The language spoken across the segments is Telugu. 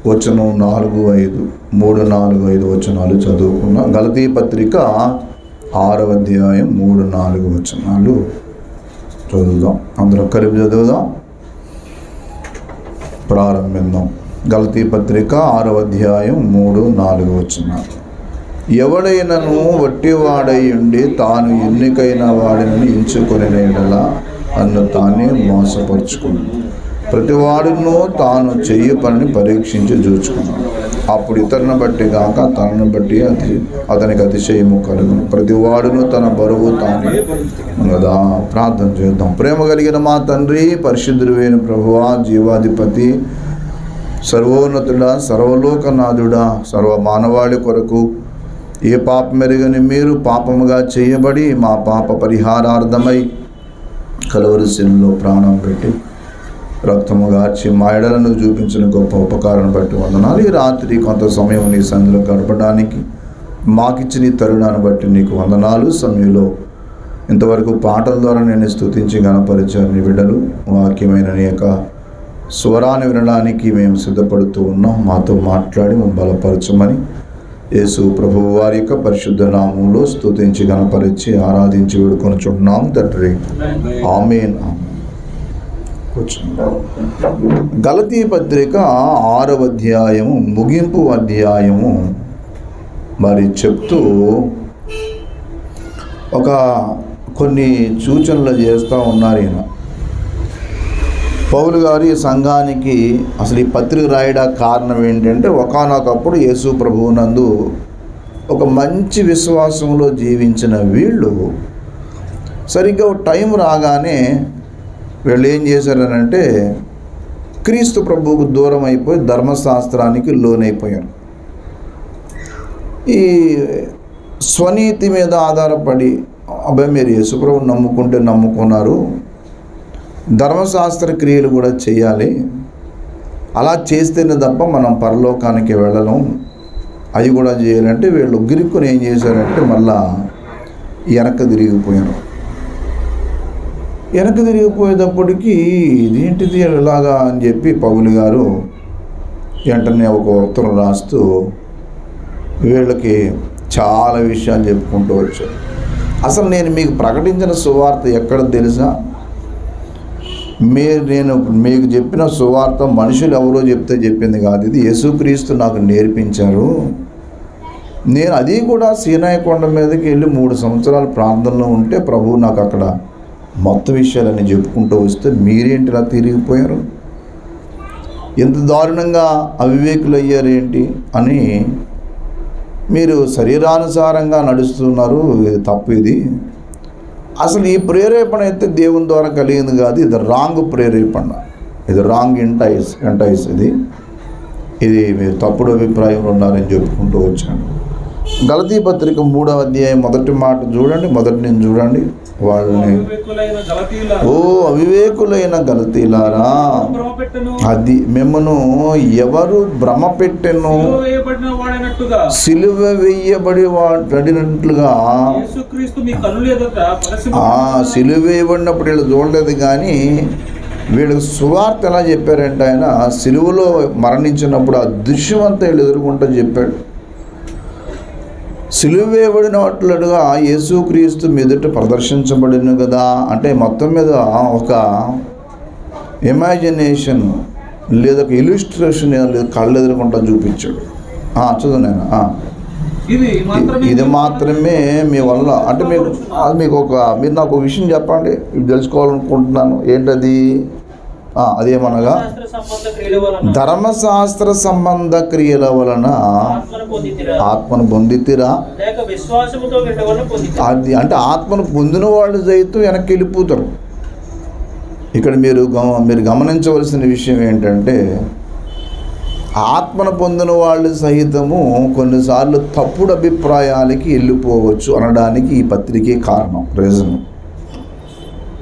వచనం 4-5 3-4-5 వచనాలు చదువుకున్నాం. గలతీ పత్రిక 6వ అధ్యాయం 3-4 వచనాలు చదువుదాం. అందరం కలిపి చదువుదాం, ప్రారంభిద్దాం. గలతీ పత్రిక 6వ అధ్యాయం 3-4 వచనాలు. ఎవడైనను వట్టివాడై ఉండి తాను ఎన్నికైన వాడిని ఎంచుకొని ఎడల అన్ను తానే మోసపరుచుకుని ప్రతివాడును తాను చెయ్యి పనిని పరీక్షించి చూచుకున్నాడు. అప్పుడు ఇతరుని బట్టి కాక తనను బట్టి అతనికి అతిశయము కలుగును. ప్రతివాడును తన బరువు తానే కదా. ప్రార్థన చేద్దాం. ప్రేమ కలిగిన మా తండ్రి, పరిశుద్ధుడైన ప్రభువా, జీవాధిపతి, సర్వోన్నతుడా, సర్వలోకనాథుడా, సర్వ మానవాళి కొరకు ఏ పాపమెరుగని మీరు పాపముగా చేయబడి మా పాప పరిహారార్థమై కలువరి శిలువలో ప్రాణం పెట్టి రక్తము గార్చి మా ఎడలను చూపించిన గొప్ప ఉపకారం బట్టి వందనాలు. ఈ రాత్రి కొంత సమయం నీ సంధిలో గడపడానికి మాకిచ్చిన ఈ తరుణాన్ని బట్టి నీకు వందనాలు. సమయంలో ఇంతవరకు పాటల ద్వారా నేను స్తుతించి గణపరిచాను నీ బిడ్డలు. వాక్యమైన నీ యొక్క స్వరాన్ని వినడానికి మేము సిద్ధపడుతూ ఉన్నాం. మాతో మాట్లాడి మేము బలపరచమని యేసు ప్రభువు వారి యొక్క పరిశుద్ధ నామంలో స్తుతించి గణపరిచి ఆరాధించి వేడుకొనుచున్నాం తండ్రి, ఆమేన్. గలతీ పత్రిక 6వ అధ్యాయము ముగింపు అధ్యాయము మరి చెప్తూ కొన్ని సూచనలు చేస్తూ ఉన్నారు. ఈయన పౌలు గారు ఈ సంఘానికి అసలు ఈ పత్రిక రాయడానికి కారణం ఏంటంటే, ఒకానొకప్పుడు యేసు ప్రభువునందు ఒక మంచి విశ్వాసంలో జీవించిన వీళ్ళు సరిగ్గా టైం రాగానే వీళ్ళు ఏం చేశారనంటే క్రీస్తు ప్రభువుకు దూరం అయిపోయి ధర్మశాస్త్రానికి లోనైపోయారు. ఈ స్వనీతి మీద ఆధారపడి అబ్బాయి మీరు యేసు ప్రభువుని నమ్ముకుంటే నమ్ముకున్నారు, ధర్మశాస్త్ర క్రియలు కూడా చేయాలి, అలా చేస్తేనే తప్ప మనం పరలోకానికి వెళ్ళలేం, అవి కూడా చేయాలంటే వీళ్ళు గిరుక్కుని ఏం చేశారంటే మళ్ళా వెనక్కి తిరిగిపోయారు. వెనక్కి తిరిగిపోయేటప్పటికీ ఇదేంటిది ఇలాగా అని చెప్పి పౌలు గారు వెంటనే ఒక ఉత్తరం రాస్తూ వీళ్ళకి చాలా విషయాలు చెప్పుకుంటూ వచ్చారు. అసలు నేను మీకు ప్రకటించిన సువార్త ఎక్కడ తెలుసా? నేను మీకు చెప్పిన సువార్త మనుషులు ఎవరో చెప్తే చెప్పింది కాదు, ఇది యేసుక్రీస్తు నాకు నేర్పించారు. నేను అది కూడా సీనాయి కొండ మీదకి వెళ్ళి 3 సంవత్సరాలు ప్రార్థనలో ఉంటే ప్రభువు నాకు అక్కడ మొత్తం విషయాలన్నీ చెప్పుకుంటూ వస్తే మీరేంటిలా తిరిగిపోయారు, ఎంత దారుణంగా అవివేకులు అయ్యారేంటి అని మీరు శరీరానుసారంగా నడుస్తున్నారు, ఇది తప్పు. ఇది అసలు ఈ ప్రేరేపణ అయితే దేవుని ద్వారా కలిగింది కాదు, ఇది రాంగ్ ప్రేరేపణ, ఇది రాంగ్ ఎంటైస్, ఇది మీరు తప్పుడు అభిప్రాయంలో ఉన్నారని చెప్పుకుంటూ వచ్చాను. గలతీ పత్రిక 3వ అధ్యాయం మొదటి మాట చూడండి, మొదటి నుంచి చూడండి. వాళ్ళని ఓ అవివేకులైన గలతీలారా, అది మిమ్మను ఎవరు భ్రమ పెట్టెను, సిలువ వేయబడినట్లుగా. సిలువ వేయబడినప్పుడు వీళ్ళు చూడలేదు, కానీ వీళ్ళకి సువార్త ఎలా చెప్పారంటే ఆయన సిలువలో మరణించినప్పుడు ఆ దృశ్యం అంతా వీళ్ళు ఎదుర్కొంటూ చెప్పాడు. సిలువ వేయబడినట్లుగా యేసుక్రీస్తు మీదట ప్రదర్శించబడిన కదా అంటే మొత్తం మీద ఒక ఇమాజినేషన్ లేదా ఒక ఇలిస్ట్రేషన్ కళ్ళు ఎదుర్కొంటా చూపించాడు. చదువు నేను ఇది మాత్రమే మీ వల్ల అంటే మీరు నాకు ఒక విషయం చెప్పండి, ఇది తెలుసుకోవాలనుకుంటున్నాను. ఏంటది? అదేమనగా ధర్మశాస్త్ర సంబంధ క్రియల వలన ఆత్మను పొందితిరా, అది అంటే ఆత్మను పొందిన వాళ్ళు సైతం వెనక్కి వెళ్ళిపోతారు. ఇక్కడ మీరు గమనించవలసిన విషయం ఏంటంటే ఆత్మను పొందిన వాళ్ళు సహితము కొన్నిసార్లు తప్పుడు అభిప్రాయాలకి వెళ్ళిపోవచ్చు అనడానికి ఈ పత్రికే కారణం, రీజన్.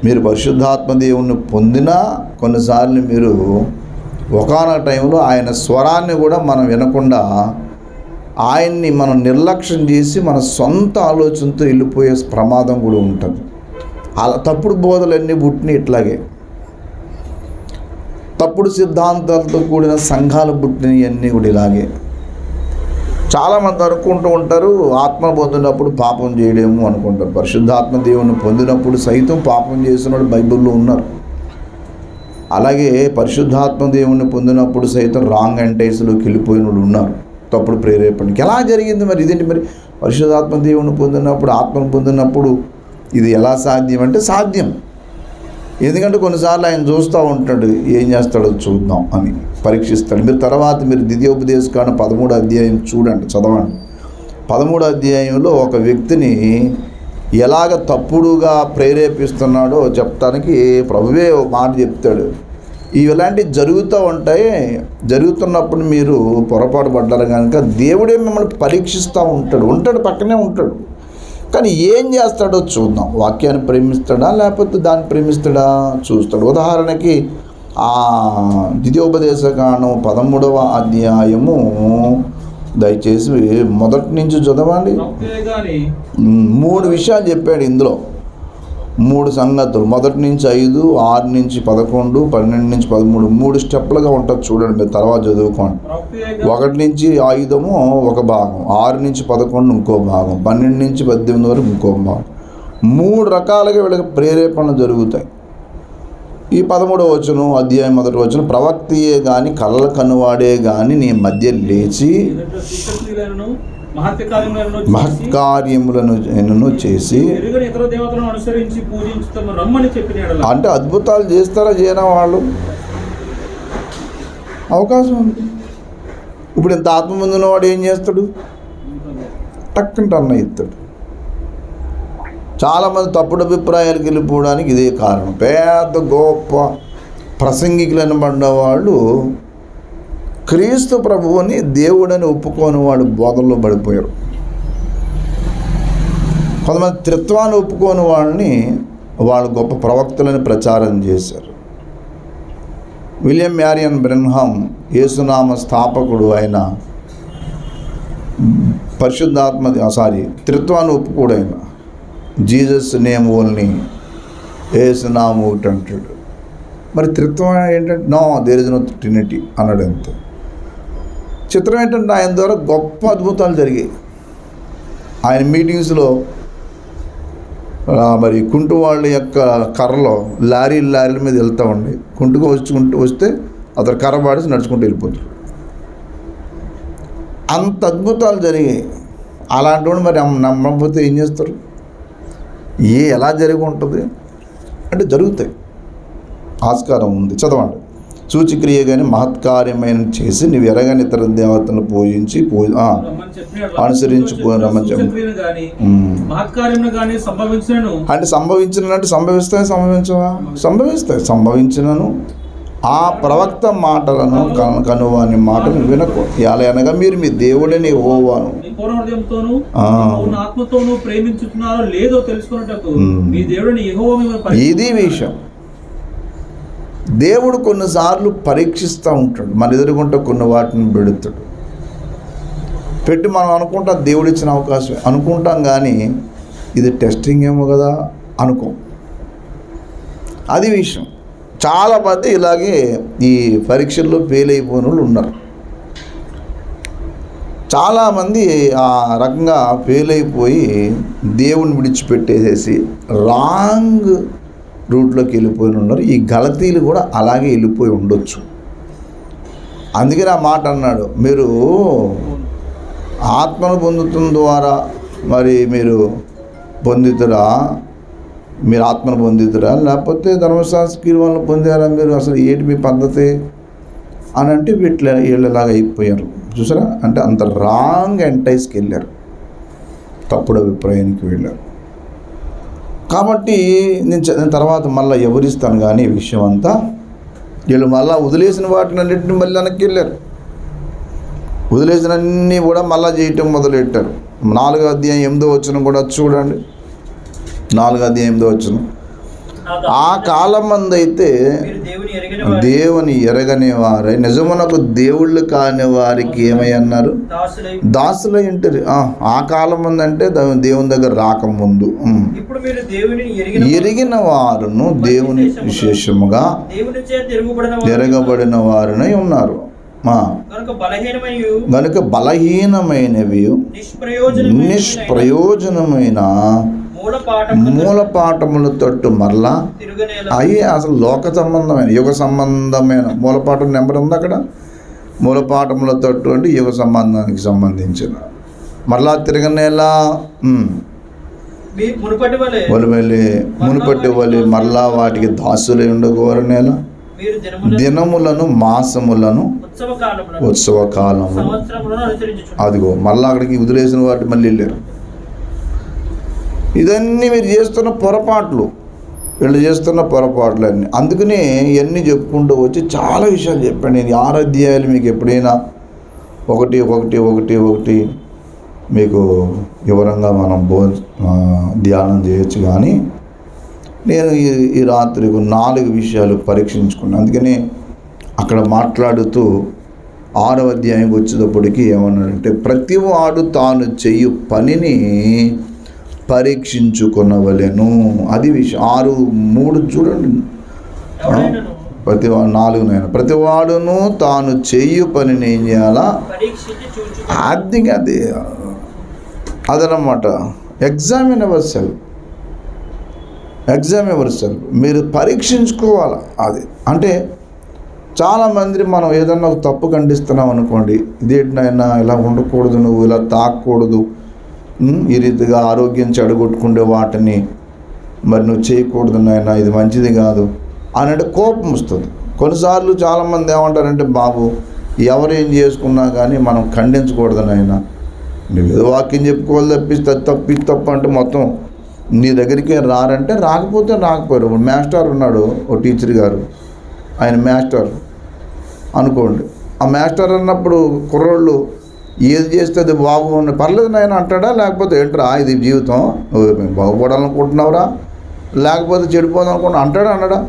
మీరు పరిశుద్ధాత్మ దేవుణ్ణి పొందినా కొన్నిసార్లు మీరు ఒకానొక టైంలో ఆయన స్వరాన్ని కూడా మనం వినకుండా ఆయన్ని మనం నిర్లక్ష్యం చేసి మన సొంత ఆలోచనతో వెళ్ళిపోయే ప్రమాదం కూడా ఉంటుంది. అలా తప్పుడు బోధలన్నీ పుట్టిన ఇట్లాగే తప్పుడు సిద్ధాంతాలతో కూడిన సంఘాలు పుట్టినవన్నీ కూడా ఇలాగే. చాలామంది అనుకుంటూ ఉంటారు ఆత్మ పొందినప్పుడు పాపం చేయలేము అనుకుంటారు. పరిశుద్ధాత్మ దేవుని పొందినప్పుడు సైతం పాపం చేసినవాడు బైబిల్లో ఉన్నారు. అలాగే పరిశుద్ధాత్మ దేవుని పొందినప్పుడు సైతం రాంగ్ ఎంటైస్లోకి వెళ్ళిపోయిన వాళ్ళు ఉన్నారు, తప్పుడు ప్రేరేపణకి. ఎలా జరిగింది మరి ఇదేంటి? మరి పరిశుద్ధాత్మ దేవుని పొందినప్పుడు, ఆత్మను పొందినప్పుడు ఇది ఎలా సాధ్యం అంటే సాధ్యం. ఎందుకంటే కొన్నిసార్లు ఆయన చూస్తూ ఉంటాడు, ఏం చేస్తాడో చూద్దాం అని పరీక్షిస్తాడు. మీరు తర్వాత ద్వితీయోపదేశకాండం 13వ అధ్యాయం చూడండి, చదవండి. 13వ అధ్యాయంలో ఒక వ్యక్తిని ఎలాగ తప్పుడుగా ప్రేరేపిస్తున్నాడో చెప్తానికి ప్రభువే ఒక మాట చెప్తాడు. ఇలాంటివి జరుగుతూ ఉంటాయి. జరుగుతున్నప్పుడు మీరు పొరపాటు పడ్డారు కనుక దేవుడే మిమ్మల్ని పరీక్షిస్తూ ఉంటాడు, పక్కనే ఉంటాడు. కానీ ఏం చేస్తాడో చూద్దాం. వాక్యాన్ని ప్రేమిస్తాడా లేకపోతే దాన్ని ప్రేమిస్తాడా చూస్తాడు. ఉదాహరణకి ద్వితీయోపదేశకాండం 13వ అధ్యాయము దయచేసి మొదటి నుంచి చదవండి. 3 విషయాలు చెప్పాడు ఇందులో, 3 సంగతులు. మొదటి నుంచి 5, 6 నుంచి 11, 12 నుంచి 13, 3 స్టెప్లుగా ఉంటుంది చూడండి. మీరు తర్వాత చదువుకోండి. 1 నుంచి 5 ఒక భాగం, 6 నుంచి 11 ఇంకో భాగం, 12 నుంచి 18 వరకు ఇంకో భాగం. 3 రకాలుగా వీళ్ళకి ప్రేరేపణలు జరుగుతాయి. ఈ 13వ వచనం అధ్యాయం 1వ వచనం, ప్రవక్తయే గాని కళ్ళ కనువాడే గాని నీ మధ్య లేచి మహత్కార్యములను చేసి అంటే అద్భుతాలు చేస్తారా చేయనా వాళ్ళు? అవకాశం ఉంది. ఇప్పుడు ఇంత ఆత్మ పొందిన వాడు ఏం చేస్తాడు? టక్కున అన్న ఇస్తాడు. చాలామంది తప్పుడు అభిప్రాయాలకు వెళ్ళిపోవడానికి ఇదే కారణం. పెద్ద గొప్ప ప్రసంగికులు అనబడిన వాళ్ళు క్రీస్తు ప్రభువుని దేవుడని ఒప్పుకోని వాళ్ళు బోధనలో పడిపోయారు. కొంతమంది త్రిత్వాన్ని ఒప్పుకోని వాళ్ళని వాళ్ళు గొప్ప ప్రవక్తలని ప్రచారం చేశారు. విలియం మ్యారియన్ బ్రెన్హామ్ యేసునామ స్థాపకుడు, ఆయన త్రిత్వాన్ని ఒప్పుకోడు. ఆయన జీసస్ నేమ్ ఓన్లీ, యేసునామం ఒకటి అంటాడు. మరి త్రిత్వం ఏంటంటే no there is no trinity అన్నాడు. అంతే. చిత్రం ఏంటంటే ఆయన ద్వారా గొప్ప అద్భుతాలు జరిగాయి. ఆయన మీటింగ్స్లో మరి కుంటు వాళ్ళ యొక్క కర్రలో లారీల మీద వెళ్తూ ఉండి కుంటుకు వస్తే అతను కర్ర పాడేసి నడుచుకుంటూ వెళ్ళిపోతాడు. అంత అద్భుతాలు జరిగాయి. అలాంటి వాడు మరి నమ్మకపోతే ఏం చేస్తారు? ఎలా జరిగి ఉంటుంది అంటే జరుగుతాయి, ఆస్కారం ఉంది. చదవండి. సూచిక్రియ కానీ మహత్కార్యమైన చేసి నువ్వు ఎరగని ఇతర దేవతలను పూజించి అనుసరించి రమ్మని చెప్పు. అంటే సంభవిస్తాయి. సంభవించినను ఆ ప్రవక్త మాటలను కనువాని మాటలు వినకు. ఎలా అనగా మీరు మీ దేవుడిని యెహోవాను ఇది విషయం. దేవుడు కొన్నిసార్లు పరీక్షిస్తూ ఉంటాడు. మన ఎదురుగుంటే కొన్ని వాటిని పెట్టి మనం అనుకుంటాం దేవుడు ఇచ్చిన అవకాశం అనుకుంటాం, కానీ ఇది టెస్టింగ్ ఏమో కదా అనుకోం. అది విషయం. చాలామంది ఇలాగే ఈ పరీక్షల్లో ఫెయిల్ అయిపోయిన వాళ్ళు ఉన్నారు. చాలామంది ఆ రకంగా ఫెయిల్ అయిపోయి దేవుని విడిచిపెట్టేసేసి రాంగ్ రూట్లోకి వెళ్ళిపోయి ఉన్నారు. ఈ గలతీలు కూడా అలాగే వెళ్ళిపోయి ఉండొచ్చు. అందుకని ఆ మాట అన్నాడు, మీరు ఆత్మను పొందుతున్న ద్వారా మరి మీరు ఆత్మను పొందుతురా లేకపోతే ధర్మశాస్త్ర వాళ్ళని పొందారా? మీరు అసలు ఏంటి మీ పద్ధతి అని అంటే వీళ్ళలాగా అయిపోయారు. చూసారా? అంటే అంత రాంగ్ ఎంటైస్కి వెళ్ళారు, తప్పుడు అభిప్రాయానికి వెళ్ళారు. కాబట్టి నేను తర్వాత మళ్ళీ ఎవరిస్తాను కానీ ఈ విషయం అంతా. వీళ్ళు మళ్ళీ వదిలేసిన వాటిని అన్నింటిని మళ్ళీ వెనక్కి వెళ్ళారు. వదిలేసినన్నీ కూడా మళ్ళీ చేయటం మొదలెట్టారు. 4వ అధ్యాయం 8వ వచనం కూడా చూడండి. 4వ అధ్యాయం 8వ వచనం, ఆ కాలం మందైతే దేవుని ఎరగని వారై నిజమునకు దేవుళ్ళు కాని వారికి ఏమై అన్నారు? దాసులై ఉంటారు. ఆ కాలం ఉందంటే దేవుని దగ్గర రాకముందు. ఎరిగిన వారును దేవుని విశేషముగా ఎరగబడిన వారునై ఉన్నారు. గనుక బలహీనమైనవి నిష్ప్రయోజనమైన మూలపాఠముల తట్టు మరలా అవి అసలు లోక సంబంధమైన యుగ సంబంధమైన మూలపాఠం నెంబర్ ఉంది అక్కడ. మూలపాఠముల తట్టు అంటే యుగ సంబంధానికి సంబంధించిన మరలా తిరగనేలా మునుపటి వలె మరలా వాటికి దాసులై ఉండగోరనేలా దినములను మాసములను ఉత్సవ కాలము అదిగో మళ్ళీ అక్కడికి వదిలేసిన వాటి మళ్ళీ వెళ్ళారు. ఇదన్నీ మీరు చేస్తున్న పొరపాట్లు, వీళ్ళు చేస్తున్న పొరపాట్లు అన్నీ. అందుకనే ఇవన్నీ చెప్పుకుంటూ వచ్చి చాలా విషయాలు చెప్పాను నేను. 6 అధ్యాయాలు మీకు ఎప్పుడైనా ఒకటి మీకు వివరంగా మనం ధ్యానం చేయొచ్చు. కానీ నేను ఈ రాత్రి 4 విషయాలు పరీక్షించుకున్నాను. అందుకని అక్కడ మాట్లాడుతూ 6వ అధ్యాయం వచ్చేటప్పటికి ఏమన్నాడంటే, ప్రతివాడు తాను చెయ్యు పనిని పరీక్షించుకొనవలెను. అది విషయం. 6:3 చూడండి. 4 ప్రతివాడును తాను చెయ్యు పనిని ఏం చేయాలా? అదనమాట. Examine our self. మీరు పరీక్షించుకోవాలి. అది అంటే చాలామంది మనం ఏదన్నా ఒక తప్పు ఖండిస్తున్నాం అనుకోండి, ఇదేంటైనా ఇలా ఉండకూడదు, నువ్వు ఇలా తాకూడదు, ఈ రీతిగా ఆరోగ్యం చెడగొట్టుకుండే వాటిని మరి నువ్వు చేయకూడదు నాయన, ఇది మంచిది కాదు అని అంటే కోపం వస్తుంది. కొన్నిసార్లు చాలామంది ఏమంటారంటే, బాబు ఎవరేం చేసుకున్నా కానీ మనం ఖండించకూడదు నాయన, నువ్వు ఏదో వాక్యం చెప్పుకోవాలి తప్పిస్తే తప్పు అంటే మొత్తం నీ దగ్గరికి రారంటే రాకపోతే రాకపోయారు. మాస్టర్ ఉన్నాడు, ఓ టీచర్ గారు, ఆయన మాస్టర్ అనుకోండి. ఆ మాస్టర్ అన్నప్పుడు కుర్రోళ్ళు ఏది చేస్తే అది బాగుంది పర్లేదు నాయన అంటాడా? లేకపోతే ఏంట్రా ఇది జీవితం, నువ్వు బాగుపడాలనుకుంటున్నావురా, లేకపోతే చెడిపోదాం అనుకుంటా అంటాడా? అన్నాడా?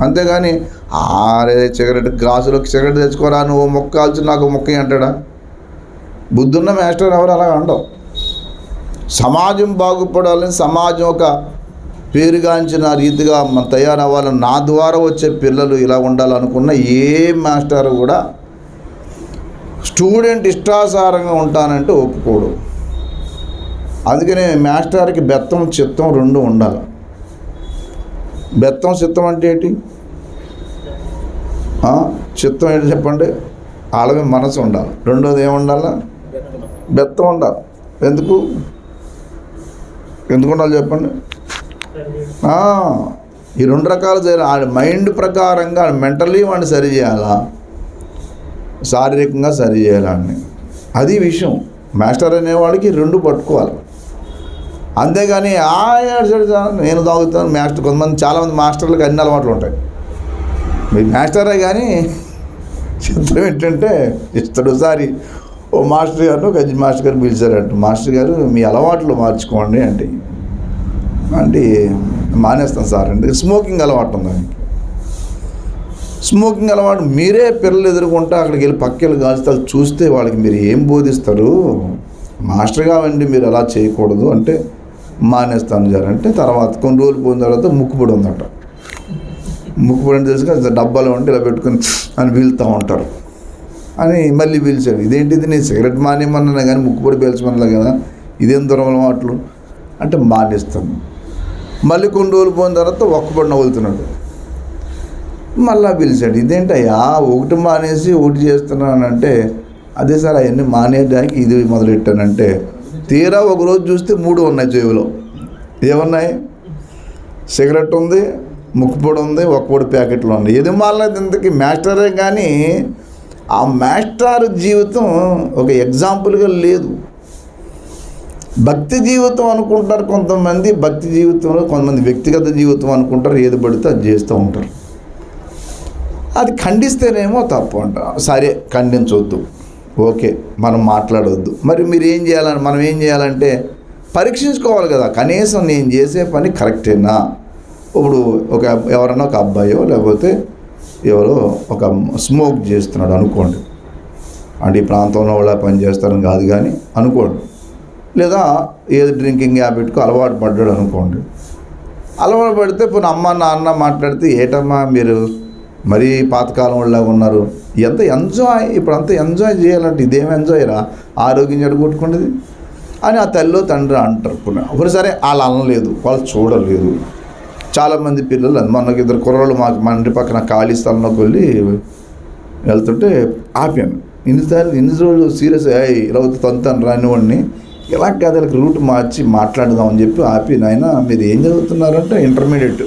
అంతేగాని ఆరే గ్లాసులోకి సిగరెట్ తెచ్చుకోరా, నువ్వు మొక్క కాల్చి నాకు మొక్క అంటాడా? బుద్ధున్న మాస్టర్ ఎవరు అలా అండవు. సమాజం బాగుపడాలని, సమాజం ఒక పేరుగాంచిన రీతిగా మనం తయారవ్వాలని, నా ద్వారా వచ్చే పిల్లలు ఇలా ఉండాలనుకున్న ఏ మాస్టర్ కూడా స్టూడెంట్ ఇష్టాసారంగా ఉంటానంటే ఒప్పుకోడు. అందుకనే మాస్టర్కి బెత్తం చిత్తం 2 ఉండాలి. బెత్తం చిత్తం అంటే ఏంటి? చిత్తం ఏంటి చెప్పండి? వాళ్ళకి మనసు ఉండాలి. రెండోది ఏముండాలి? బెత్తం ఉండాలి. ఎందుకు ఉండాలి చెప్పండి? ఈ 2 రకాలు చేయాలి. ఆ మైండ్ ప్రకారంగా మెంటలీ వాడిని సరి చేయాలా, శారీరకంగా సరి చేయాలని. అది విషయం. మాస్టర్ అనేవాడికి 2 పట్టుకోవాలి. అంతేగాని నేను తాగుతాను మాస్టర్. చాలామంది మాస్టర్లకు అన్ని అలవాట్లు ఉంటాయి. మీరు మాస్టరే కానీ చిత్రం ఏంటంటే ఇస్తాడు. ఒకసారి ఓ మాస్టర్ గారు గజ్జి మాస్టర్ గారు పిలిచారంట. మాస్టర్ గారు మీ అలవాట్లు మార్చుకోండి అంటే మానేస్తాను సార్ అంటే. స్మోకింగ్ అలవాటు ఉంది ఆయనకి. స్మోకింగ్ అలవాటు మీరే పిల్లలు ఎదుర్కొంటే అక్కడికి వెళ్ళి పక్కకి కాల్స్తే చూస్తే వాళ్ళకి మీరు ఏం బోధిస్తారు? మాస్టర్ కావండి మీరు అలా చేయకూడదు అంటే మానేస్తాను సార్ అంటే. తర్వాత కొన్ని రోజులు పోయిన తర్వాత ముక్కుపొడి ఉందట. ముక్కుపొడి అంటే తెలుసు, డబ్బాలో ఉంటే ఇలా పెట్టుకుని అని పీలుతూ ఉంటారు అని మళ్ళీ పిలిచాడు. ఇదేంటిది, నేను సిగరెట్ మానేమన్నా కానీ ముక్కుపొడి పీల్చమన్నా కదా, ఇదేం దూరం అలవాట్లు అంటే మానేస్తాను. మళ్ళీ కొన్ని రోజులు పోయిన తర్వాత ఒక్కపడి నవ్వులుతున్నాడు. మళ్ళా పిలిచాడు, ఇదేంటయ్యా ఒకటి మానేసి ఒకటి చేస్తున్నానంటే, అదే సార్ అవన్నీ మానేయడానికి ఇది మొదలెట్టానంటే, తీరా ఒకరోజు చూస్తే 3 ఉన్నాయి జేబులో. ఏమున్నాయి? సిగరెట్ ఉంది, ముక్కుపొడి ఉంది, ఒక్కపొడి ప్యాకెట్లు ఉన్నాయి. ఏది మారలేదు ఇంతకీ మాస్టరే. కానీ ఆ మాస్టర్ జీవితం ఒక ఎగ్జాంపుల్గా లేదు. భక్తి జీవితం అనుకుంటారు కొంతమంది, భక్తి జీవితంలో కొంతమంది వ్యక్తిగత జీవితం అనుకుంటారు, ఏది పడితే అది చేస్తూ ఉంటారు. అది ఖండిస్తేనేమో తప్పు అంటారు. సరే ఖండించవద్దు, ఓకే, మనం మాట్లాడవద్దు. మరి మీరు ఏం చేయాలని, మనం ఏం చేయాలంటే పరీక్షించుకోవాలి కదా, కనీసం నేను చేసే పని కరెక్టేనా. ఇప్పుడు ఎవరన్నా ఒక అబ్బాయో లేకపోతే ఎవరో ఒక స్మోక్ చేస్తున్నాడు అనుకోండి, అంటే ఈ ప్రాంతంలో వాళ్ళ పని చేస్తారని కాదు కానీ అనుకోండి, లేదా ఏది డ్రింకింగ్ హ్యాబిట్కు అలవాటు పడ్డాడు అనుకోండి. అలవాటు పడితే పోనీ అమ్మ నాన్న మాట్లాడితే ఏటమ్మా మీరు మరీ పాతకాలం వాళ్ళలాగా ఉన్నారు, ఎంత ఎంజాయ్, ఇప్పుడు అంతా ఎంజాయ్ చేయాలంటే ఇదేం ఎంజాయ్ రా, ఆరోగ్యం చెడగొట్టుకునేది అని ఆ తల్లిలో తండ్రి అంటారు. ఇప్పుడు సరే వాళ్ళు అనలేదు, వాళ్ళు చూడలేదు. చాలామంది పిల్లలు మొన్నకి ఇద్దరు కుర్రోళ్ళు మా ఇంటి పక్కన ఖాళీ స్థలంలోకి వెళ్ళి వెళ్తుంటే ఆపాను. ఇన్ని రోజులు సీరియస్ ఇలా తంతాను రానివాడిని, ఇలా కాదు వాళ్ళకి రూట్ మార్చి మాట్లాడదామని చెప్పి ఆపి, నాయన మీరు ఏం చదువుతున్నారంటే ఇంటర్మీడియట్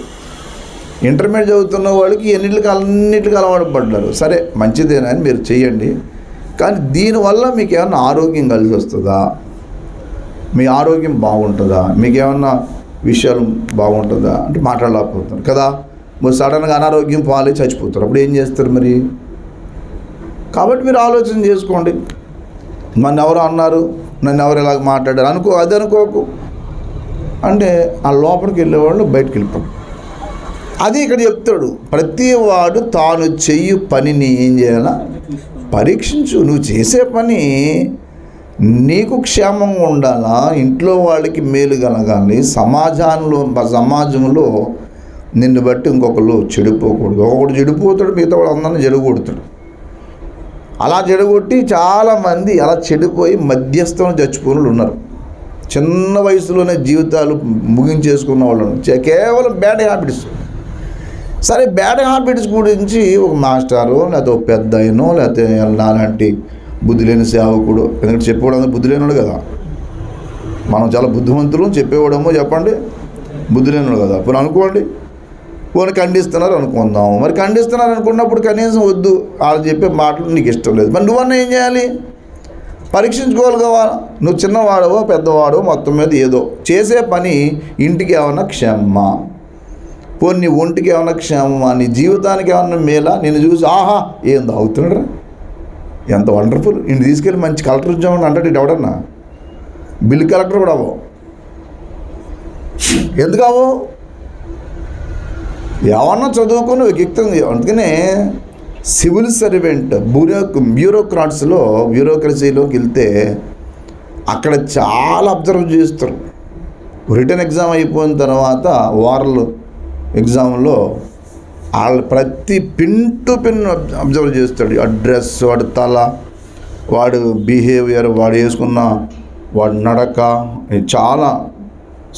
చదువుతున్న వాళ్ళకి అన్నిటికీ అలవాటు పడ్డారు. సరే మంచిదేనా అని మీరు చేయండి, కానీ దీనివల్ల మీకు ఏమన్నా ఆరోగ్యం కలిసి వస్తుందా, మీ ఆరోగ్యం బాగుంటుందా, మీకు ఏమన్నా విషయాలు బాగుంటుందా అంటే మాట్లాడలేకపోతున్నారు కదా. మరి సడన్గా అనారోగ్యం పాలై చచ్చిపోతారు, అప్పుడు ఏం చేస్తారు మరి? కాబట్టి మీరు ఆలోచన చేసుకోండి. నన్ను ఎవరు అన్నారు, నన్ను ఎవరు ఇలాగ మాట్లాడారు అది అనుకోకు అంటే ఆ లోపలికి వెళ్ళేవాళ్ళు బయటకు వెళ్ళిపోరు. అది ఇక్కడ చెప్తాడు, ప్రతి వాడు తాను చెయ్యి పనిని ఏం చేయాలా పరీక్షించు. నువ్వు చేసే పని నీకు క్షేమంగా ఉండాలా, ఇంట్లో వాళ్ళకి మేలు కలగాలి, సమాజంలో నిన్ను బట్టి ఇంకొకరు చెడిపోకూడదు. ఒకడు చెడిపోతాడు, మిగతా వాడు అందరినీ చెడగొడతాడు. అలా చెడగొట్టి చాలామంది అలా చెడిపోయి మధ్యస్థంలో చచ్చిపోయిన ఉన్నారు. చిన్న వయసులోనే జీవితాలు ముగించేసుకున్న వాళ్ళు కేవలం బ్యాడ్ హ్యాబిట్స్. సరే బ్యాడ్ హ్యాబిట్స్ గురించి ఒక మాస్టారు లేకపోతే ఒక పెద్ద అయినో లేకపోతే నాలాంటి బుద్ధి లేని సేవకుడు, ఎందుకంటే చెప్పేవాడు బుద్ధి లేనివాడు కదా, మనం చాలా బుద్ధిమంతులు, చెప్పేవాడేమో చెప్పండి బుద్ధి లేనివాడు కదా. ఇప్పుడు అనుకోండి పోనీ ఖండిస్తున్నారు అనుకుందాం, మరి ఖండిస్తున్నారు అనుకున్నప్పుడు కనీసం వద్దు, వాళ్ళు చెప్పే మాటలు నీకు ఇష్టం లేదు, మరి నువ్వన్నా ఏం చేయాలి? పరీక్షించుకోవాలి కదా. నువ్వు చిన్నవాడవో పెద్దవాడో మొత్తం మీద ఏదో చేసే పని ఇంటికి ఏమన్నా క్షేమమా, పోనీ నీ ఒంటికి ఏమన్నా క్షేమమా, నీ జీవితానికి ఏమన్నా మేలా? నేను చూసి ఆహా ఏం తాగుతున్నాడు, ఎంత వండర్ఫుల్, ఇంటికి తీసుకెళ్ళి మంచి కలెక్టర్ ఉద్యోగం అంటాడు. ఇటు ఎవడన్నా బిల్ కలెక్టర్ కూడా అవ్వవు. ఎందుకు అవ్వవు? ఏమన్నా చదువుకుని వ్యక్తం. అందుకనే సివిల్ సర్వెంట్ బ్యూరోక్రసీలోకి వెళ్తే అక్కడ చాలా అబ్జర్వ్ చేస్తారు. రిటర్న్ ఎగ్జామ్ అయిపోయిన తర్వాత ఓరల్ ఎగ్జామ్లో వాళ్ళ ప్రతి పిన్ టు పిన్ అబ్జర్వ్ చేస్తాడు. ఆ డ్రెస్, వాడి తల, వాడు బిహేవియర్, వాడు వేసుకున్న వాడి నడక, చాలా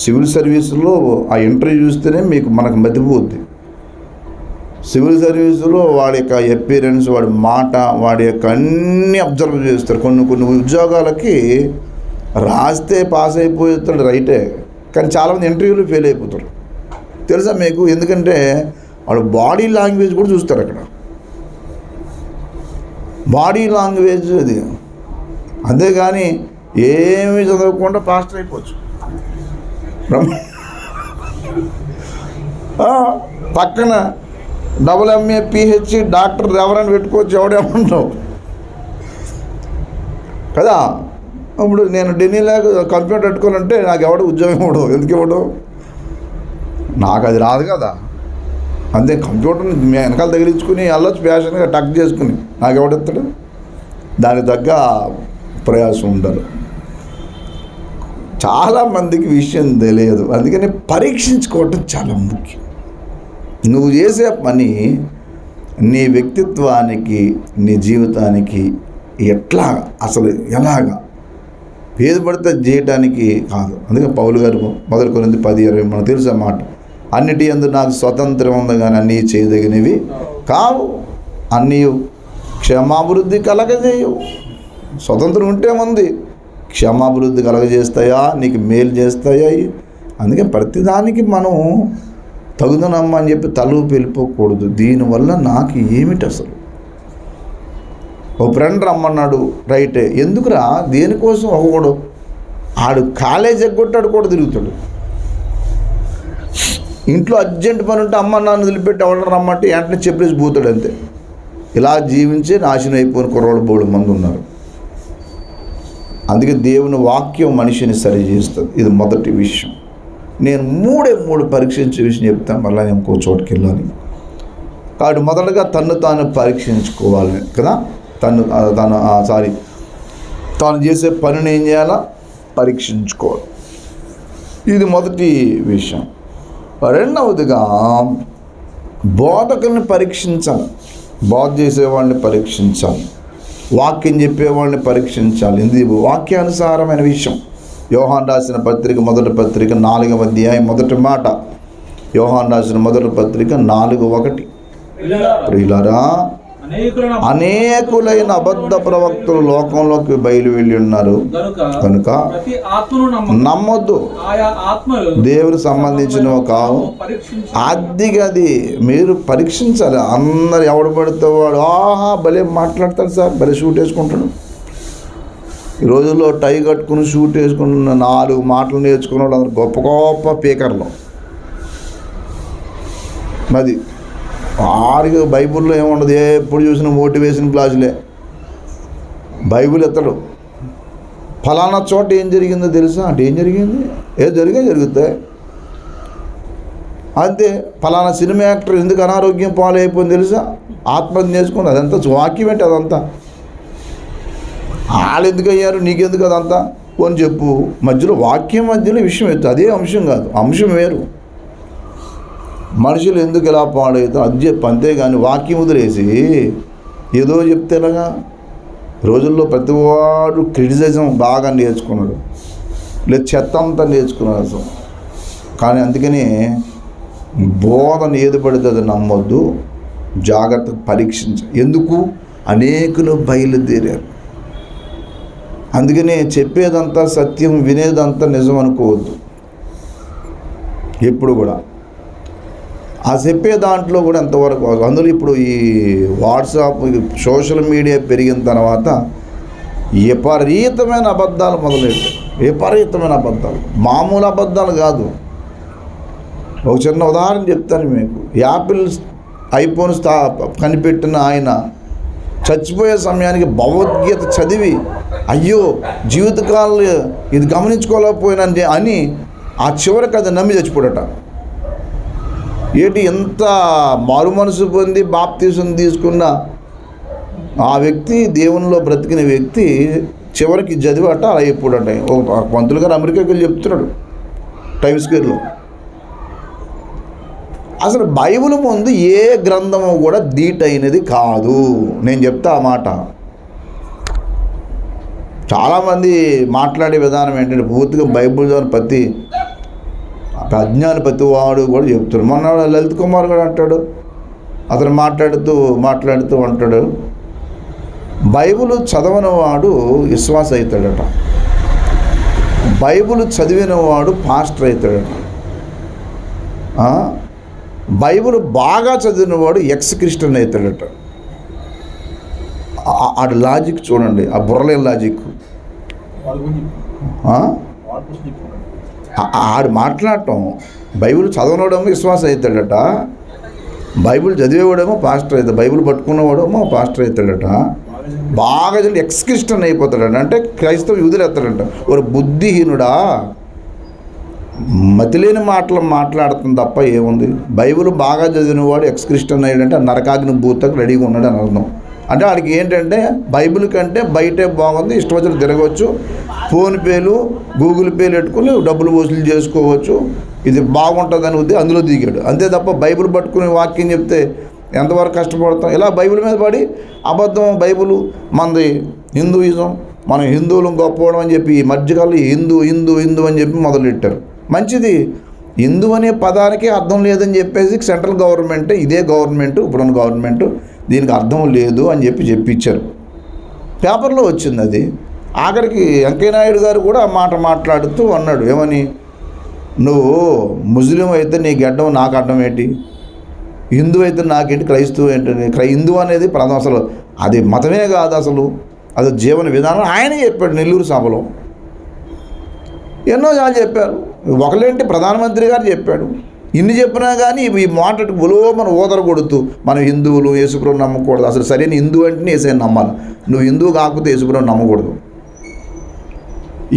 సివిల్ సర్వీసులో ఆ ఇంటర్వ్యూ చూస్తేనే మనకు మతిపోద్ది. సివిల్ సర్వీసులో వాడి యొక్క అపియరెన్స్, వాడి మాట, వాడి యొక్క అన్నీ అబ్జర్వ్ చేస్తారు. కొన్ని ఉద్యోగాలకి రాస్తే పాస్ అయిపోతాడు రైటే, కానీ చాలామంది ఇంటర్వ్యూలు ఫెయిల్ అయిపోతారు తెలుసా మీకు. ఎందుకంటే వాడు బాడీ లాంగ్వేజ్ కూడా చూస్తారు. అక్కడ బాడీ లాంగ్వేజ్ అది, అంతేగాని ఏమి చదవకుండా పాస్టర్ అయిపోవచ్చు. పక్కన MA PhD డాక్టర్ ఎవరైనా పెట్టుకోవచ్చు, ఎవడేమంటావు కదా. ఇప్పుడు నేను ఢిల్లీలాగా కంప్యూటర్ పెట్టుకోవాలంటే నాకు ఎవడు ఉద్యోగం ఇవ్వడు. ఎందుకు ఇవ్వడు? నాకు అది రాదు కదా. అంతే, కంప్యూటర్ని వెనకాల తగిలించుకుని వెళ్ళొచ్చు ఫ్యాషన్గా టక్ చేసుకుని, నాకు ఎవడెత్తాడు? దానికి తగ్గ ప్రయాసం ఉండాలి. చాలామందికి విషయం తెలియదు, అందుకని పరీక్షించుకోవటం చాలా ముఖ్యం. నువ్వు చేసే పని నీ వ్యక్తిత్వానికి, నీ జీవితానికి ఎట్లా, అసలు ఎలాగా ఏది పడితే చేయటానికి కాదు. అందుకే పౌలు గారు 1 కొరింథీ 10:20 మనకు తెలుసు ఆ మాట, అన్నిటి యందు నాకు స్వతంత్రం ఉంది కానీ అన్నీ చేయదగినవి కావు, అన్నీ క్షేమాభివృద్ధి కలగజేయవు. స్వతంత్రం ఉంటే ఉంది, క్షేమాభివృద్ధి కలగజేస్తాయా, నీకు మేలు చేస్తాయా. అందుకే ప్రతిదానికి మనం తగుదనమ్మా అని చెప్పి తలూపి వెళ్ళిపోకూడదు. దీనివల్ల నాకు ఏమిటి అసలు? ఓ ఫ్రెండ్ రమ్మన్నాడు, రైటే, ఎందుకురా, దేనికోసం? ఒకడు ఆడు కాలేజ్ ఎగ్గొట్టాడు కూడా తిరుగుతాడు. ఇంట్లో అర్జెంట్ పని ఉంటే అమ్మ నాన్న వదిలిపెట్టి ఎవడన్నా రమ్మంటే వెంటనే చెప్పేసి పోతాడు. అంతే. ఇలా జీవించే నాశనం అయిపోయిన కుర్రోళ్ళు బోడు మంది ఉన్నారు. అందుకే దేవుని వాక్యం మనిషిని సరి చేస్తుంది. ఇది మొదటి విషయం. నేను మూడు పరీక్షించే విషయం చెప్తాను, మళ్ళీ నేను ఇంకో చోటుకి వెళ్ళాలి. కాబట్టి మొదటగా తను తాను పరీక్షించుకోవాలి కదా. తాను చేసే పనిని ఏం చేయాలా? పరీక్షించుకోవాలి. ఇది మొదటి విషయం. రెండవదిగా బోధకుల్ని పరీక్షించాలి. బోధ చేసేవాళ్ళని పరీక్షించాలి. వాక్యం చెప్పేవాళ్ళని పరీక్షించాలి. ఇది వాక్యానుసారమైన విషయం. యోహాను రాసిన పత్రిక మొదటి పత్రిక 4వ అధ్యాయం మొదటి మాట. యోహాను రాసిన మొదటి పత్రిక 4:1. ప్రియులారా, అనేకులైన అబద్ధ ప్రవక్తలు లోకంలోకి బయలు వెళ్ళి ఉన్నారు కనుక నమ్మొద్దు. దేవునికి సంబంధించినవి కావు. అది మీరు పరీక్షించాలి. అందరు ఎవడు పడితే వాడు భలే మాట్లాడతాడు సార్, భలే షూట్ వేసుకుంటాడు. ఈ రోజుల్లో టై కట్టుకుని షూట్ వేసుకున్న 4 మాటలు నేర్చుకున్న వాళ్ళు అందరు గొప్ప గొప్ప పీకర్లు. అది ఆడికి బైబిల్లో ఏముండదు, ఎప్పుడు చూసిన మోటివేషన్ క్లాసులే. బైబిల్ ఎత్తడు. ఫలానా చోట ఏం జరిగిందో తెలుసా అంటే ఏం జరిగింది, జరుగుతాయి అంతే. ఫలానా సినిమా యాక్టర్ ఎందుకు అనారోగ్యం పాలైపోయింది తెలుసా, ఆత్మహత్య చేసుకుంది. అదంతా వాక్యం ఏంటి? అదంతా వాళ్ళు ఎందుకు అయ్యారు, నీకెందుకు అదంతా కొని చెప్పు. మధ్యలో వాక్యం మధ్యలో విషయం ఎత్తు. అదే అంశం కాదు, అంశం వేరు. మనుషులు ఎందుకు ఎలా పాడవుతారు అది చెప్పు, అంతేగాని వాక్యం వదిలేసి ఏదో చెప్తే ఎలాగా. రోజుల్లో ప్రతివాడు క్రిటిసిజం బాగా నేర్చుకున్నాడు, లేదు చెత్త అంతా నేర్చుకున్నాడు అసలు. కానీ అందుకని బోధన ఏది పడితే అది నమ్మొద్దు, జాగ్రత్తగా పరీక్షించాలి. ఎందుకు? అనేకులు బయలుదేరారు. అందుకనే చెప్పేదంతా సత్యం, వినేదంతా నిజం అనుకోవద్దు ఎప్పుడు కూడా. ఆ చెప్పే దాంట్లో కూడా ఎంతవరకు, అందులో ఇప్పుడు ఈ వాట్సాప్ సోషల్ మీడియా పెరిగిన తర్వాత విపరీతమైన అబద్ధాలు మొదలెట్టాయి. విపరీతమైన అబద్ధాలు, మామూలు అబద్ధాలు కాదు. ఒక చిన్న ఉదాహరణ చెప్తాను మీకు. యాపిల్ ఐఫోన్ కనిపెట్టిన ఆయన చచ్చిపోయే సమయానికి భగవద్గీత చదివి అయ్యో జీవితకాలం ఇది గమనించుకోలేకపోయినా అని ఆ చివరికి అది నమ్మి చచ్చిపోడట. ఎంత మారు మనసు పొంది బాప్తీసం తీసుకున్న ఆ వ్యక్తి, దేవునిలో బ్రతికిన వ్యక్తి చివరికి చదివట అలా అయిపోడట. ఒక పంతులు గారు అమెరికాకి వెళ్ళి చెప్తున్నాడు టైమ్ స్క్వేర్లో. అసలు బైబిల్ ముందు ఏ గ్రంథము కూడా ధీటైనది కాదు. నేను చెప్తా ఆ మాట. చాలామంది మాట్లాడే విధానం ఏంటంటే పూర్తిగా బైబిల్ ప్రతి అజ్ఞాని ప్రతి వాడు కూడా చెప్తాడు. మొన్న లలిత్ కుమార్ కూడా అంటాడు, అతను మాట్లాడుతూ అంటాడు, బైబిల్ చదవని వాడు విశ్వాస అవుతాడట, బైబిల్ చదివిన వాడు పాస్టర్ అవుతాడట, బైబిల్ బాగా చదివిన వాడు ఎక్స్ క్రిస్టియన్ అవుతాడట. ఆడు లాజిక్ చూడండి, ఆ బుర్రలే లాజిక్. ఆడు మాట్లాడటం, బైబిల్ చదవనోడేమో విశ్వాసం అవుతాడట, బైబిల్ చదివేవాడేమో పాస్టర్ అవుతాడు, బైబిల్ పట్టుకున్నవాడేమో పాస్టర్ అవుతాడట, బాగా చదివి ఎక్స్ క్రిస్టియన్ అయిపోతాడట. అంటే క్రైస్తవ యూదులు ఎత్తాడట. ఒక బుద్ధిహీనుడా, మతిలేని మాటలు మాట్లాడుతుంది తప్ప ఏముంది. బైబిల్ బాగా చదివినవాడు ఎక్స్ క్రిస్టియన్ అయ్యాడంటే నరకాగ్ని భూతకు రెడీగా ఉన్నాడు అని అర్థం. అంటే వాడికి ఏంటంటే బైబిల్ కంటే బయటే బాగుంది, ఇష్టం వచ్చిన తిరగవచ్చు, ఫోన్పేలు గూగుల్ పేలు పెట్టుకుని డబ్బులు వసూలు చేసుకోవచ్చు, ఇది బాగుంటుందని ఉద్దేశం అందులో దిగాడు అంతే తప్ప బైబిల్ పట్టుకుని వాక్యం చెప్తే ఎంతవరకు కష్టపడతాం. ఇలా బైబిల్ మీద పడి అబద్ధం. బైబిల్ మనది హిందూయిజం, మనం హిందువులు గొప్పవడం అని చెప్పి ఈ మధ్యకాలంలో హిందూ అని చెప్పి మొదలెట్టారు. మంచిది, హిందూ అనే పదానికి అర్థం లేదని చెప్పేసి సెంట్రల్ గవర్నమెంట్, ఇదే గవర్నమెంట్ ఇప్పుడున్న గవర్నమెంట్ దీనికి అర్థం లేదు అని చెప్పించారు. పేపర్లో వచ్చింది అది. ఆఖరికి వెంకయ్యనాయుడు గారు కూడా ఆ మాట మాట్లాడుతూ అన్నాడు, ఏమని, నువ్వు ముస్లిం అయితే నీ గడ్డం నాకు అడ్డం ఏంటి, హిందూ అయితే నాకేంటి, క్రైస్తవు ఏంటి, హిందూ అనేది ప్రధాన, అసలు అది మతమే కాదు, అసలు అది జీవన విధానం. ఆయనే చెప్పాడు నెల్లూరు సభలో. ఎన్నోసార్లు చెప్పారు. ఒకలేంటి ప్రధానమంత్రి గారు చెప్పాడు. ఇన్ని చెప్పినా కానీ ఈ మాటకు మనం ఓదర కొడుతూ మనం హిందువులు యేసుప్రభుని నమ్మకూడదు, అసలు సరైన హిందూ అంటే యేసయ్యని నమ్మాలి, నువ్వు హిందువు కాకపోతే యేసుప్రభుని నమ్మకూడదు.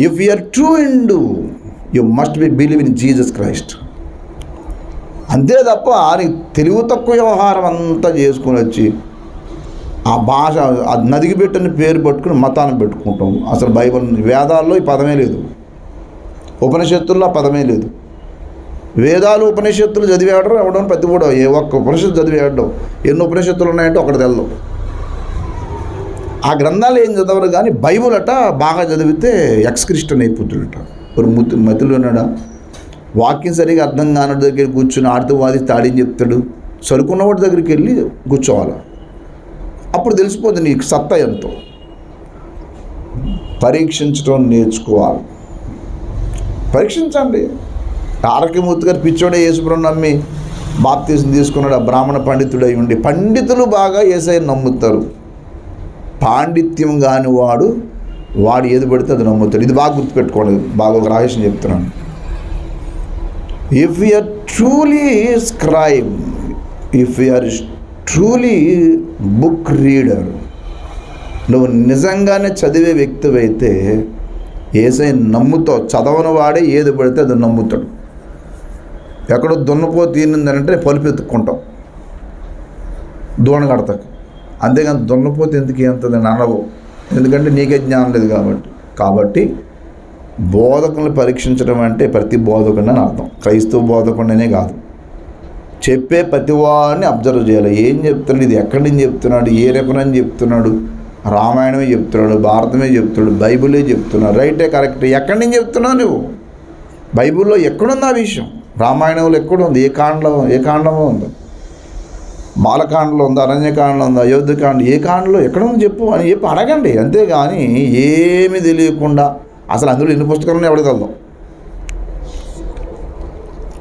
If you are true Hindu you must be believe in Jesus Christ. అంతే తప్ప తెలుగు తక్కువ వ్యవహారం అంతా చేసుకుని వచ్చి ఆ భాష ఆ నదికి పెట్టిన పేరు పట్టుకుని మతాన్ని పెట్టుకుంటాం. అసలు బైబిల్ వేదాల్లో ఈ పదమే లేదు, ఉపనిషత్తుల్లో ఆ పదమే లేదు. వేదాలు ఉపనిషత్తులు చదివేయడం ఎవడం ప్రతి కూడా ఏ ఒక్క ఉపనిషత్తు చదివేయడం, ఎన్ని ఉపనిషత్తులు ఉన్నాయంటే ఒకటి తెల్లవు. ఆ గ్రంథాలు ఏం చదవరు, కానీ బైబుల్ అట బాగా చదివితే ఎక్స్క్రిస్టన్ అయిపోతుడట. ఒక మతిలో ఉన్నాడా, వాక్యం సరిగా అర్థం కాని దగ్గర కూర్చుని ఆడుతూ వాది తాడని చెప్తాడు. సరుకున్నవాడి దగ్గరికి వెళ్ళి కూర్చోవాలి, అప్పుడు తెలిసిపోతుంది నీకు సత్తా ఎంతో. పరీక్షించడం నేర్చుకోవాలి. పరీక్షించండి. ఆరోగ్యమూర్తి గారు పిచ్చోడే యేసుప్రభువుని నమ్మి బాప్తీసం తీసుకున్నాడు. ఆ బ్రాహ్మణ పండితుడు అయి ఉండి, పండితులు బాగా యేసయ్యను నమ్ముతారు. పాండిత్యం కాని వాడు ఏది పడితే అది నమ్ముతాడు. ఇది బాగా గుర్తుపెట్టుకోండి. బాగా ఒక రహస్యం చెప్తున్నాను. If you are truly scribe, if you are truly book reader, నువ్వు నిజంగానే చదివే వ్యక్తివైతే యేసయ్య నమ్ముతావు. చదవని వాడే ఏది పడితే అది నమ్ముతాడు. ఎక్కడో దున్నపో తీరిందంటే పలుపు ఎత్తుక్కుంటావు, దూణ కడతాకు. అంతేగాని దున్నపోతే ఎందుకు ఎంతదని అనవు, ఎందుకంటే నీకే జ్ఞానం లేదు కాబట్టి బోధకులను పరీక్షించడం అంటే ప్రతి బోధకుడిని అని అర్థం. క్రైస్తవ బోధకుడినే కాదు, చెప్పే ప్రతి వాడిని అబ్జర్వ్ చేయాలి. ఏం చెప్తున్నాడు, ఇది ఎక్కడి నుంచి చెప్తున్నాడు, ఏ రకమని చెప్తున్నాడు, రామాయణమే చెప్తున్నాడు, భారతమే చెప్తున్నాడు, బైబిలే చెప్తున్నాడు, రైటే కరెక్ట్. ఎక్కడి నుంచి చెప్తున్నావు నువ్వు? బైబిల్లో ఎక్కడుంది ఆ విషయం? రామాయణంలో ఎక్కడుంది? ఏ కాండమో ఉందో? బాలకాండలో ఉందా, అరణ్యకాండలో ఉందా, అయోధ్యకాండ, ఏ కాండలో ఎక్కడుందో చెప్పు అని చెప్పి అడగండి. అంతేగాని ఏమీ తెలియకుండా అసలు అందులో ఎన్ని పుస్తకాలను ఎవరికి వెళ్దాం.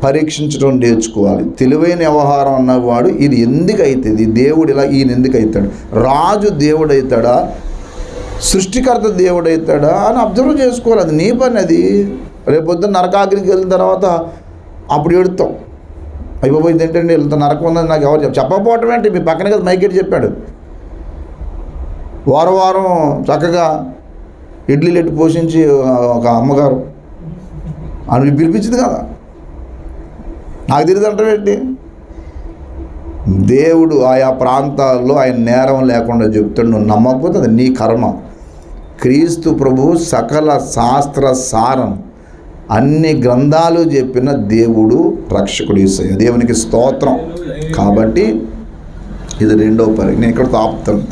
పరీక్షించడం నేర్చుకోవాలి. తెలివైన వ్యవహారం అన్నవాడు ఇది ఎందుకు అవుతుంది, దేవుడు ఇలా ఈయన ఎందుకు అవుతాడు, రాజు దేవుడు అవుతాడా, సృష్టికర్త దేవుడు అవుతాడా అని అబ్జర్వ్ చేసుకోవాలి. అది నీ పని. అది రేపొద్దున నరకాగ్నికి వెళ్ళిన తర్వాత అప్పుడు ఎడుతాం, అయిపోయింది ఏంటంటే వెళ్తా నరకం ఉందని నాకు ఎవరు చెప్పకపోవటం ఏంటి? మీ పక్కన కదా మైకెట్ చెప్పాడు. వారం చక్కగా ఇడ్లీలు ఎట్టు పోషించి ఒక అమ్మగారు అని పిలిపించింది కదా, నాకు తెలియదు అంటారు ఏంటి? దేవుడు ఆయా ప్రాంతాల్లో ఆయన నేరం లేకుండా చెప్తాడు. నువ్వు నమ్మకపోతే అది నీ కర్మ. క్రీస్తు ప్రభువు సకల శాస్త్ర సారం అన్ని గ్రంథాలు చెప్పిన దేవుడు రక్షకుడు యేసయ్య. దేవునికి స్తోత్రం. కాబట్టి ఇది రెండో నేను ఇక్కడ ఆపుతాను.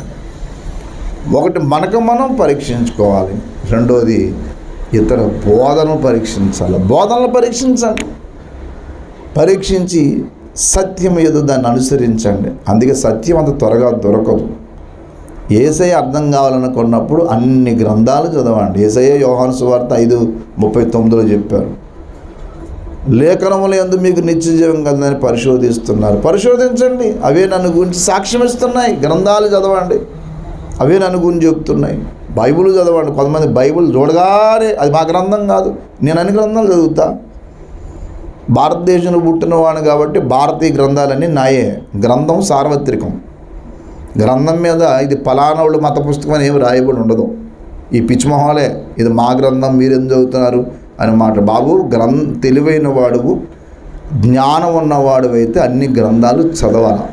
ఒకటి మనకు మనం పరీక్షించుకోవాలి, రెండోది ఇతర బోధనలు పరీక్షించాలి. బోధనలు పరీక్షించండి, పరీక్షించి సత్యం ఏదో దాన్ని అనుసరించండి. అందుకే సత్యం అంత త్వరగా దొరకదు. యేసయ్య అర్థం కావాలనుకున్నప్పుడు అన్ని గ్రంథాలు చదవండి. యేసయ్య యోహాను సువార్త 5:39 చెప్పారు, లేఖనముల యందు మీకు నిత్య జీవం కలదని పరిశోధిస్తున్నారు. పరిశోధించండి, అవే నన్ను గురించి సాక్ష్యం ఇస్తున్నాయి. గ్రంథాలు చదవండి, అవే నన్ను గురించి చెప్తున్నాయి. బైబిల్ చదవండి. కొంతమంది బైబిల్ చూడగానే అది మా గ్రంథం కాదు, నేను అన్ని గ్రంథాలు చదువుతా. భారతదేశంలో పుట్టినవాడు కాబట్టి భారతీయ గ్రంథాలన్నీ నాయే. గ్రంథం సార్వత్రికం. గ్రంథం మీద ఇది ఫలానావుడు మత పుస్తకం అని ఏమి రాయబడి ఉండదు. ఈ పిచ్చిమొహాలే ఇది మా గ్రంథం మీరేం చదువుతున్నారు అన్నమాట. బాబు తెలివైన వాడువు, జ్ఞానం ఉన్నవాడు అయితే అన్ని గ్రంథాలు చదవాలి.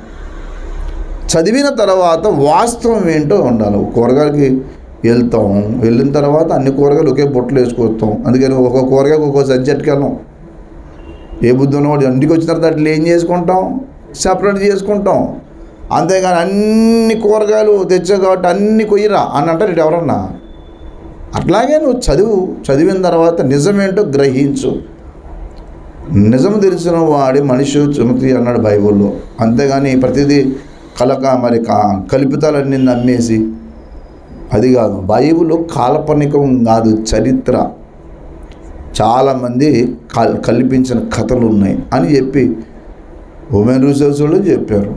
చదివిన తర్వాత వాస్తవం ఏంటో ఉండాలి. కూరగాయలకి వెళ్ళిన తర్వాత అన్ని కూరగాయలు ఒకే బొట్టలు వేసుకొస్తాం. అందుకని ఒక్కొక్క కూరగాయకు ఒక్కొక్క సబ్జెక్ట్కి వెళ్ళాం. ఏ బుద్ధి ఉన్నవాడు ఇంటికి వచ్చిన తర్వాత అట్లా ఏం చేసుకుంటాం, సపరేట్ చేసుకుంటాం. అంతేగాని అన్ని కూరగాయలు తెచ్చా కాబట్టి అన్ని కొయ్యరా అని అంటారు ఇటు ఎవరన్నా. అట్లాగే నువ్వు చదివిన తర్వాత నిజమేంటో గ్రహించు. నిజం తెలిసిన వాడి మనిషి సుమతి అన్నాడు బైబిల్లో. అంతేగాని ప్రతిదీ కల్పితాలన్నీ నమ్మేసి అది కాదు. బైబిల్ కాల్పనికం కాదు, చరిత్ర. చాలామంది కల్పించిన కథలు ఉన్నాయి అని చెప్పి ఉమెన్ రీసెర్చ్ వాళ్ళు చెప్పారు.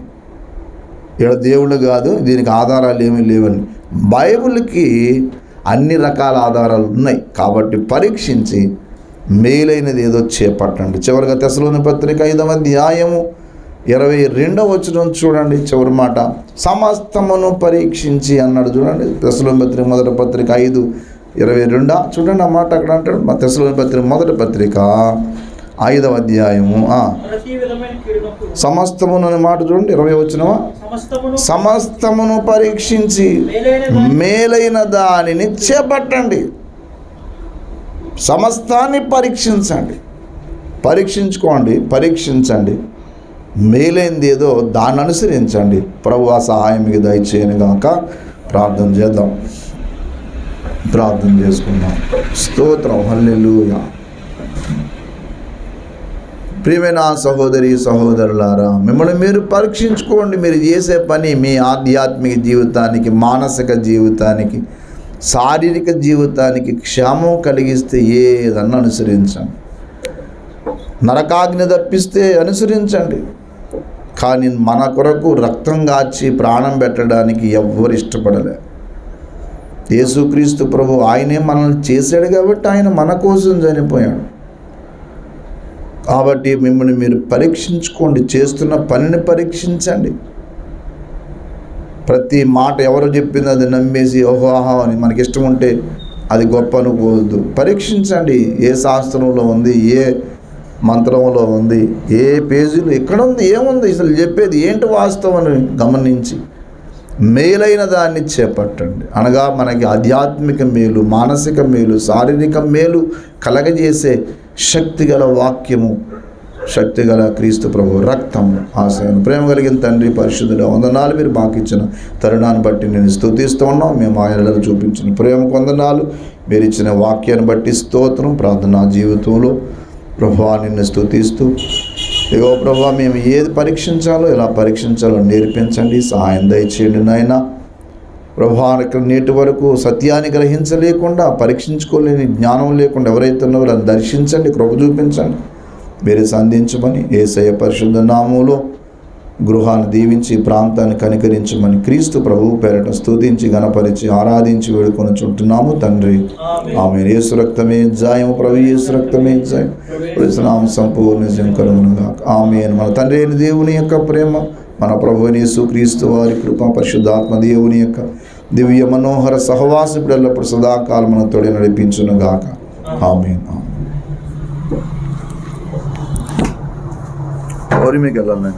ఇక్కడ దేవుడు కాదు, దీనికి ఆధారాలు ఏమీ లేవని. బైబిల్కి అన్ని రకాల ఆధారాలు ఉన్నాయి. కాబట్టి పరీక్షించి మేలైనది ఏదో చేపట్టండి. చివరిగా తెస్సలోని పత్రిక 5వ అధ్యాయము 22వ వచనం చూడండి. చివరి మాట, సమస్తమును పరీక్షించి అన్నాడు చూడండి. తెస్సలోని పత్రిక మొదటి పత్రిక 5:22 చూడండి. ఆ మాట అక్కడ అంటాడు. మా తెస్సలోని పత్రిక మొదటి పత్రిక 5వ అధ్యాయము ప్రతి విధమైన కీడునొప్పులు సమస్తమును అనే మాట చూడండి 20 వచనమా. సమస్తమును పరీక్షించి మేలైన దానిని చేపట్టండి. సమస్తాన్ని పరీక్షించండి, పరీక్షించండి. మేలైంది ఏదో దాన్ని అనుసరించండి. ప్రభు ఆ సహాయం మీకు దయచేయను గాక. ప్రార్థన చేద్దాం, ప్రార్థన చేసుకుందాం. స్తోత్రం, హల్లెలూయా. ప్రియమైన సహోదరి సహోదరులారా, మిమ్మల్ని మీరు పరీక్షించుకోండి. మీరు చేసే పని మీ ఆధ్యాత్మిక జీవితానికి, మానసిక జీవితానికి, శారీరక జీవితానికి క్షేమం కలిగిస్తే ఏదన్నా అనుసరించండి. నరకాగ్ని తప్పిస్తే అనుసరించండి. కానీ మన కొరకు రక్తం గార్చి ప్రాణం పెట్టడానికి ఎవ్వరు ఇష్టపడలే. యేసుక్రీస్తు ప్రభు ఆయనే మనల్ని చేశాడు కాబట్టి ఆయన మన కోసం చనిపోయాడు. కాబట్టి మిమ్మల్ని మీరు పరీక్షించుకోండి, చేస్తున్న పనిని పరీక్షించండి. ప్రతి మాట ఎవరు చెప్పింది అది నమ్మేసి ఓహోహా అని మనకి ఇష్టం ఉంటే అది గొప్ప అనుకోవద్దు. పరీక్షించండి. ఏ శాస్త్రంలో ఉంది, ఏ మంత్రంలో ఉంది, ఏ పేజీలో ఎక్కడ ఉంది, ఏముంది, అసలు చెప్పేది ఏంటి వాస్తవం అని గమనించి మేలైన దాన్ని చేపట్టండి. అనగా మనకి ఆధ్యాత్మిక మేలు, మానసిక మేలు, శారీరక మేలు కలగజేసే శక్తిగల వాక్యము, శక్తిగల క్రీస్తు ప్రభు రక్తము, ఆశయం. ప్రేమ కలిగిన తండ్రి పరిశుద్ధుడు, వందనాలు. మీరు మాకు ఇచ్చిన తరుణాన్ని బట్టి నేను స్తుతిస్తూ ఉన్నాం. మేము ఆయనలో చూపించిన ప్రేమకు వందనాలు. మీరు ఇచ్చిన వాక్యాన్ని బట్టి స్తోత్రం. ప్రార్థనా జీవితంలో ప్రభువా నిన్ను స్తుతిస్తూ, ఇగో ప్రభువా మేము ఏది పరీక్షించాలో, ఎలా పరీక్షించాలో నేర్పించండి, సహాయం దయచేయండి నాయన. ప్రభువా నేటి వరకు సత్యాన్ని గ్రహించలేకుండా, పరీక్షించుకోలేని జ్ఞానం లేకుండా ఎవరైతే ఉన్నారో వాళ్ళని దర్శించండి, కృప చూపించండి. మీరు సంధించమని యేసయ్య పరిశుద్ధ నామములో గృహాన్ని దీవించి ప్రాంతాన్ని కనికరించమని క్రీస్తు ప్రభువు పేరట స్తుతించి గణపరిచి ఆరాధించి వేడుకొని చుంటున్నాము తండ్రి. ఆమేన్. యేసు రక్తమే జాయము, ప్రభు యేసు రక్తమే జాయం. నామం సంపూర్ణ జయం కలుగునుగా. ఆమేన్. మన తండ్రి అయిన దేవుని యొక్క ప్రేమ, మన ప్రభు యేసు క్రీస్తు వారి కృప, పరిశుద్ధాత్మ దేవుని యొక్క దివ్య మనోహర సహవాసం ఇప్పుడు ఎల్లప్పుడు సదాకాలం మన తోడే నడిపించునుగాక. ఆమేన్. మీకు వెళ్ళాలి.